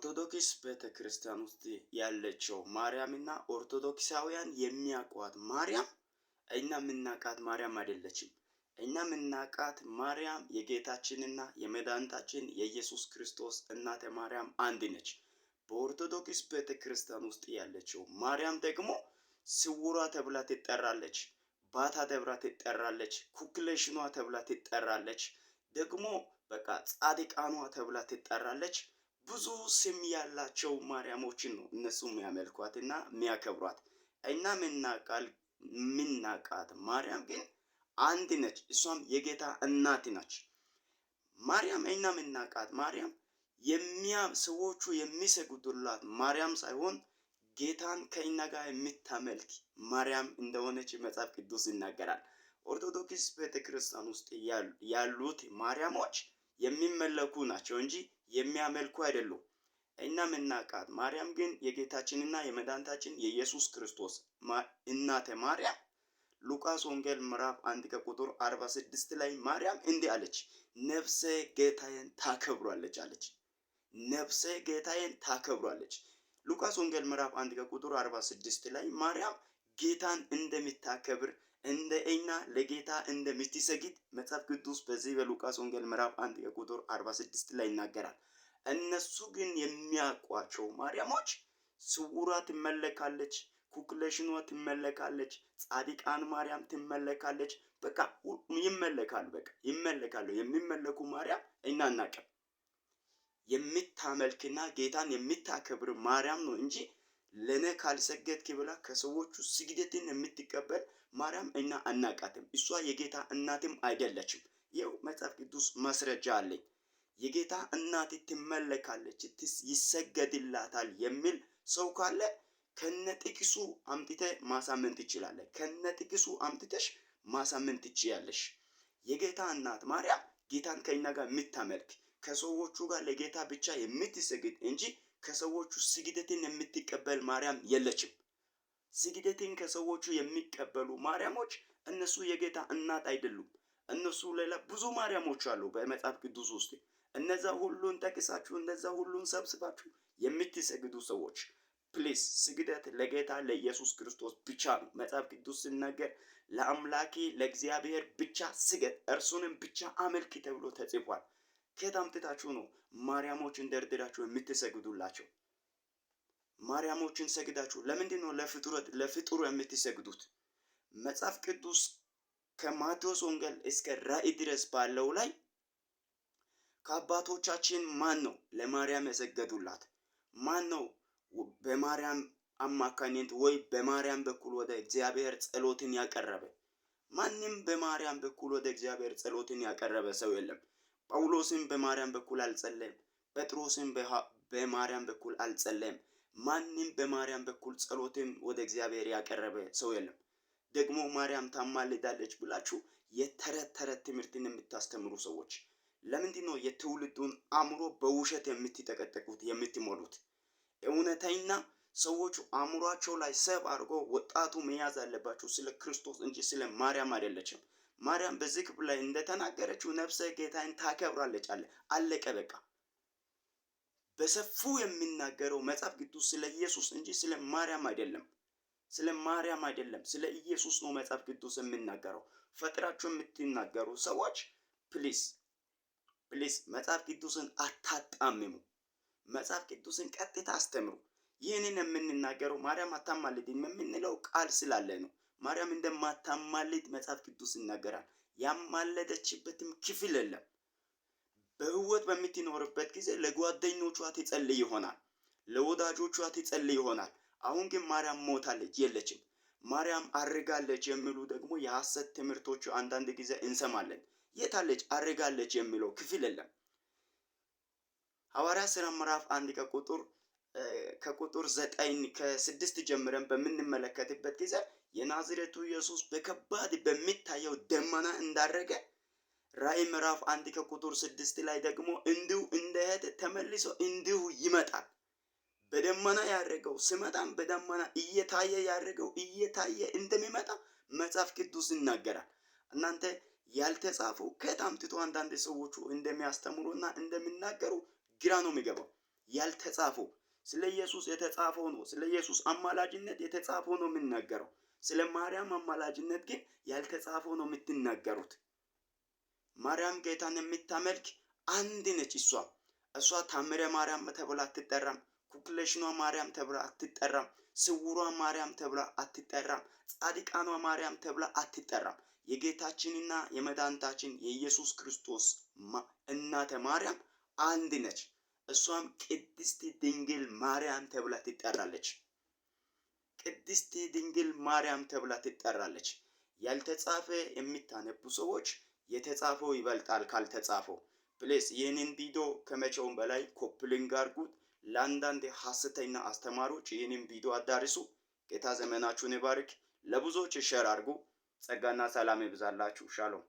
ኦርቶዶክስ ቤተክርስቲያን ውስጥ ያለችው ማርያምና ኦርቶዶክሳውያን የሚያውቋት ማርያም እኛ የምናውቃት ማርያም አይደለችም። እኛ የምናውቃት ማርያም የጌታችንና የመድኃኒታችን የኢየሱስ ክርስቶስ እናተ ማርያም አንድ ነች። በኦርቶዶክስ ቤተክርስቲያን ውስጥ ያለችው ማርያም ደግሞ ስውሯ ተብላ ትጠራለች። ባታ ተብላ ትጠራለች። ኩክሌሽኗ ተብላ ትጠራለች። ደግሞ በቃ ጻድቃኗ ተብላ ትጠራለች። ብዙ ስም ያላቸው ማርያሞችን ነው እነሱ የሚያመልኳትና የሚያከብሯት። እኛ የምናውቃት ማርያም ግን አንድ ነች። እሷም የጌታ እናት ነች። ማርያም እኛ የምናውቃት ማርያም ሰዎቹ የሚሰግዱላት ማርያም ሳይሆን ጌታን ከእኛ ጋር የምታመልክ ማርያም እንደሆነች መጽሐፍ ቅዱስ ይናገራል። ኦርቶዶክስ ቤተክርስቲያን ውስጥ ያሉት ማርያሞች የሚመለኩ ናቸው እንጂ የሚያመልኩ አይደሉም። እኛ የምናውቃት ማርያም ግን የጌታችንና የመድኃኒታችን የኢየሱስ ክርስቶስ እናተ ማርያም ሉቃስ ወንጌል ምዕራፍ 1 ከቁጥር 46 ላይ ማርያም እንዲህ አለች፣ ነፍሴ ጌታዬን ታከብሯለች አለች። ነፍሴ ጌታዬን ታከብሯለች። ሉቃስ ወንጌል ምዕራፍ 1 ከቁጥር 46 ላይ ማርያም ጌታን እንደምታከብር እንደ እኛ ለጌታ እንደምትሰግድ መጽሐፍ ቅዱስ በዚህ በሉቃስ ወንጌል ምዕራፍ 1 ከቁጥር 46 ላይ ይናገራል። እነሱ ግን የሚያውቋቸው ማርያሞች ስውሯ ትመለካለች፣ ኩክሌሽኗ ትመለካለች፣ ጻድቃን ማርያም ትመለካለች። በቃ ይመለካሉ። በቃ ይመለካሉ። የሚመለኩ ማርያም እኛ አናውቅም። የምታመልክና ጌታን የምታከብር ማርያም ነው እንጂ ለነ ካልሰገድክ ብላ ከሰዎቹ ስግደትን የምትቀበል ማርያም እኛ አናውቃትም። እሷ የጌታ እናትም አይደለችም። ይኸው መጽሐፍ ቅዱስ ማስረጃ አለኝ። የጌታ እናት ትመለካለች፣ ይሰገድላታል የሚል ሰው ካለ ከነጥቅሱ አምጥተህ ማሳመን ትችላለህ። ከነጥቅሱ አምጥተሽ ማሳመን ትችያለሽ። የጌታ እናት ማርያም ጌታን ከእኛ ጋር የምታመልክ ከሰዎቹ ጋር ለጌታ ብቻ የምትሰግድ እንጂ ከሰዎቹ ስግደትን የምትቀበል ማርያም የለችም። ስግደትን ከሰዎቹ የሚቀበሉ ማርያሞች እነሱ የጌታ እናት አይደሉም። እነሱ ሌላ ብዙ ማርያሞች አሉ በመጽሐፍ ቅዱስ ውስጥ። እነዛ ሁሉን ጠቅሳችሁ እነዛ ሁሉን ሰብስባችሁ የምትሰግዱ ሰዎች ፕሊዝ ስግደት ለጌታ ለኢየሱስ ክርስቶስ ብቻ ነው። መጽሐፍ ቅዱስ ሲናገር ለአምላኬ ለእግዚአብሔር ብቻ ስገድ፣ እርሱንም ብቻ አምልክ ተብሎ ተጽፏል። ከየት አምጥታችሁ ነው ማርያሞችን ደርድራችሁ የምትሰግዱላቸው? ማርያሞችን ሰግዳችሁ ለምንድን ነው ለፍጡር የምትሰግዱት? መጽሐፍ ቅዱስ ከማቴዎስ ወንጌል እስከ ራእይ ድረስ ባለው ላይ ከአባቶቻችን ማን ነው ለማርያም የሰገዱላት? ማን ነው በማርያም አማካኝነት ወይ በማርያም በኩል ወደ እግዚአብሔር ጸሎትን ያቀረበ? ማንም በማርያም በኩል ወደ እግዚአብሔር ጸሎትን ያቀረበ ሰው የለም። ጳውሎስም በማርያም በኩል አልጸለየም። ጴጥሮስም በማርያም በኩል አልጸለየም። ማንም በማርያም በኩል ጸሎትን ወደ እግዚአብሔር ያቀረበ ሰው የለም። ደግሞ ማርያም ታማልዳለች ብላችሁ የተረት ትምህርትን የምታስተምሩ ሰዎች ለምንድን ነው የትውልዱን አእምሮ በውሸት የምትጠቀጥቁት የምትሞሉት? እውነተኛ ሰዎቹ አእምሯቸው ላይ ሰብ አድርጎ ወጣቱ መያዝ አለባቸው ስለ ክርስቶስ እንጂ ስለ ማርያም አይደለችም። ማርያም በዚህ ክፍል ላይ እንደተናገረችው ነፍሰ ጌታን ታከብራለች አለ። አለቀ በቃ። በሰፉ የሚናገረው መጽሐፍ ቅዱስ ስለ ኢየሱስ እንጂ ስለ ማርያም አይደለም። ስለ ማርያም አይደለም፣ ስለ ኢየሱስ ነው መጽሐፍ ቅዱስ የሚናገረው። ፈጥራችሁ የምትናገሩ ሰዎች ፕሊዝ መጽሐፍ ቅዱስን አታጣምሙ። መጽሐፍ ቅዱስን ቀጥታ አስተምሩ። ይህንን የምንናገረው ማርያም አታማልድም የምንለው ቃል ስላለ ነው። ማርያም እንደማታማልድ መጽሐፍ ቅዱስ ይናገራል። ያማለደችበትም ክፍል የለም። በህይወት በምትኖርበት ጊዜ ለጓደኞቿ ትጸልይ ይሆናል፣ ለወዳጆቿ ትጸልይ ይሆናል። አሁን ግን ማርያም ሞታለች፣ የለችም። ማርያም አርጋለች የሚሉ ደግሞ የሐሰት ትምህርቶች አንዳንድ ጊዜ እንሰማለን። የታለች አርጋለች የሚለው ክፍል የለም። ሐዋርያት ሥራ ምዕራፍ 1 ከቁጥር 9 ከ6 ጀምረን በምንመለከትበት ጊዜ የናዝሬቱ ኢየሱስ በከባድ በሚታየው ደመና እንዳረገ፣ ራእይ ምዕራፍ 1 ከቁጥር 6 ላይ ደግሞ እንዲሁ እንደሄደ ተመልሶ እንዲሁ ይመጣል። በደመና ያረገው ሲመጣም በደመና እየታየ ያረገው እየታየ እንደሚመጣ መጽሐፍ ቅዱስ ይናገራል። እናንተ ያልተጻፈው ከየት አምጥቶ አንዳንድ ሰዎቹ እንደሚያስተምሩና እንደሚናገሩ ግራ ነው የሚገባው። ያልተጻፈው ስለ ኢየሱስ የተጻፈው ነው። ስለ ኢየሱስ አማላጅነት የተጻፈው ነው የሚናገረው። ስለ ማርያም አማላጅነት ግን ያልተጻፈው ነው የምትናገሩት። ማርያም ጌታን የምታመልክ አንድ ነች። እሷ ታምረ ማርያም ተብላ አትጠራም። ኩክለሽኗ ማርያም ተብላ አትጠራም። ስውሯ ማርያም ተብላ አትጠራም። ጻድቃኗ ማርያም ተብላ አትጠራም። የጌታችንና የመድኃኒታችን የኢየሱስ ክርስቶስ እናተ ማርያም አንድ ነች። እሷም ቅድስት ድንግል ማርያም ተብላ ትጠራለች። ቅድስት ድንግል ማርያም ተብላ ትጠራለች። ያልተጻፈ የሚታነቡ ሰዎች የተጻፈው ይበልጣል ካልተጻፈው። ፕሌስ ይህንን ቪዲዮ ከመቼውም በላይ ኮፕሊንግ አድርጉት። ለአንዳንድ ሐሰተኛ አስተማሪዎች ይህንን ቪዲዮ አዳርሱ። ጌታ ዘመናችሁን ይባርክ። ለብዙዎች ሸር አድርጉ። ጸጋና ሰላም ይብዛላችሁ። ሻሎም